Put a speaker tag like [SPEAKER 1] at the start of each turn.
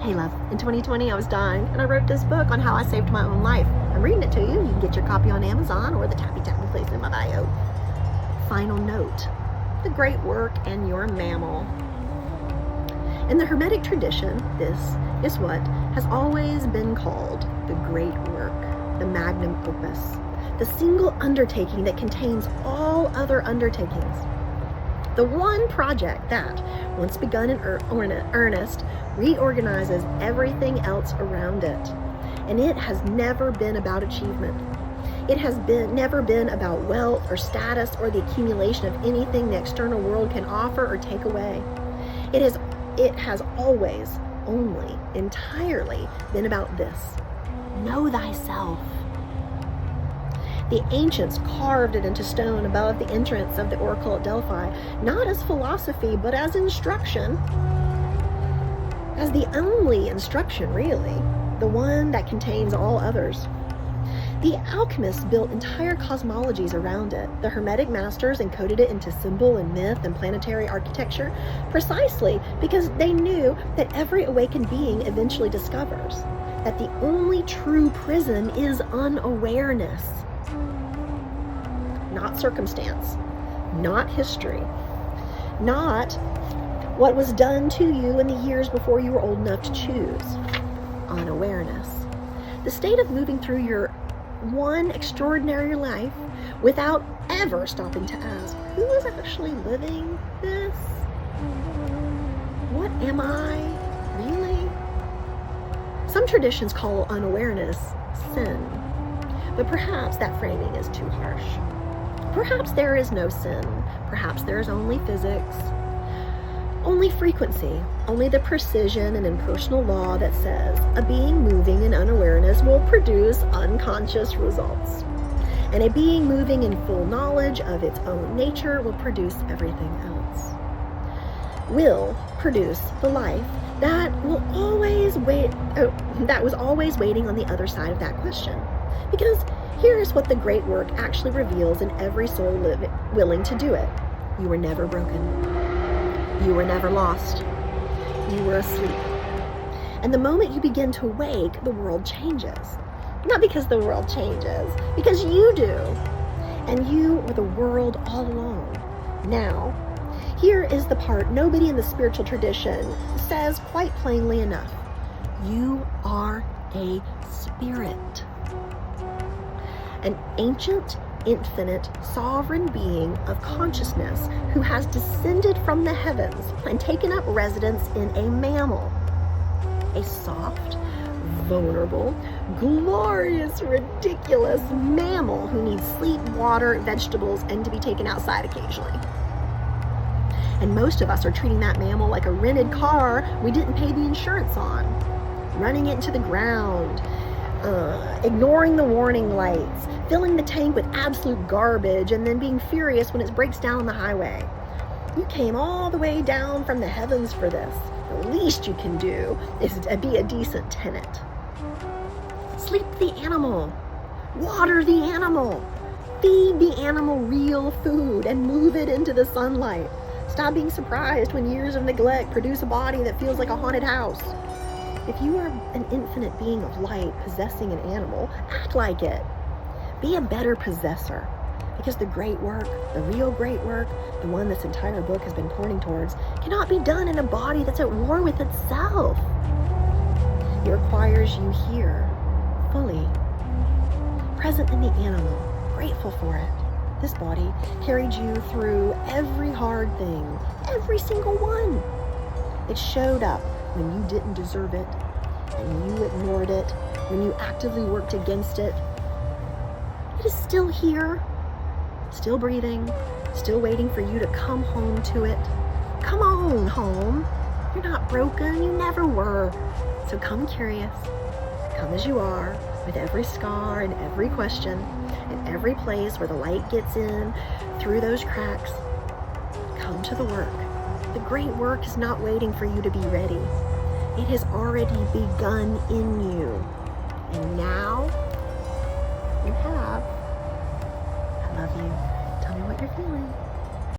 [SPEAKER 1] Hey love, in 2020 I was dying and I wrote this book on how I saved my own life. I'm reading it to you. You can get your copy on Amazon or the tappy place in my bio. Final note, the great work and your mammal. In the Hermetic tradition, this is what has always been called the great work, the magnum opus, the single undertaking that contains all other undertakings. The one project that, once begun in earnest, reorganizes everything else around it. And it has never been about achievement. It has never been about wealth or status or the accumulation of anything the external world can offer or take away. It has always, only, entirely been about this. Know thyself. The ancients carved it into stone above the entrance of the oracle at Delphi, not as philosophy, but as instruction. As the only instruction, really, the one that contains all others. The alchemists built entire cosmologies around it. The Hermetic masters encoded it into symbol and myth and planetary architecture, precisely because they knew that every awakened being eventually discovers that the only true prison is unawareness. Not circumstance, not history, not what was done to you in the years before you were old enough to choose. Unawareness. The state of moving through your one extraordinary life without ever stopping to ask, who is actually living this? What am I, really? Some traditions call unawareness sin, but perhaps that framing is too harsh. Perhaps there is no sin. Perhaps there is only physics, only frequency, only the precision and impersonal law that says a being moving in unawareness will produce unconscious results. And a being moving in full knowledge of its own nature will produce everything else. Will produce the life that will always wait, that was always waiting on the other side of that question. Because here's what the great work actually reveals in every soul willing to do it. You were never broken. You were never lost. You were asleep. And the moment you begin to wake, the world changes. Not because the world changes, because you do. And you were the world all along. Now, here is the part nobody in the spiritual tradition says quite plainly enough. You are a spirit. An ancient, infinite, sovereign being of consciousness who has descended from the heavens and taken up residence in a mammal. A soft, vulnerable, glorious, ridiculous mammal who needs sleep, water, vegetables, and to be taken outside occasionally. And most of us are treating that mammal like a rented car we didn't pay the insurance on, running it into the ground, ignoring the warning lights, filling the tank with absolute garbage, and then being furious when it breaks down on the highway. You came all the way down from the heavens for this. The least you can do is to be a decent tenant. Sleep the animal. Water the animal. Feed the animal real food and move it into the sunlight. Stop being surprised when years of neglect produce a body that feels like a haunted house. If you are an infinite being of light possessing an animal, act like it. Be a better possessor. Because the great work, the real great work, the one this entire book has been pointing towards, cannot be done in a body that's at war with itself. It requires you here, fully, present in the animal, grateful for it. This body carried you through every hard thing, every single one. It showed up when you didn't deserve it, and you ignored it, when you actively worked against it. It is still here, still breathing, still waiting for you to come home to it. Come on home. You're not broken, you never were. So come curious, come as you are, with every scar and every question, and every place where the light gets in through those cracks. Come to the work. The great work is not waiting for you to be ready. It has already begun in you. And now, you have. I love you. Tell me what you're feeling.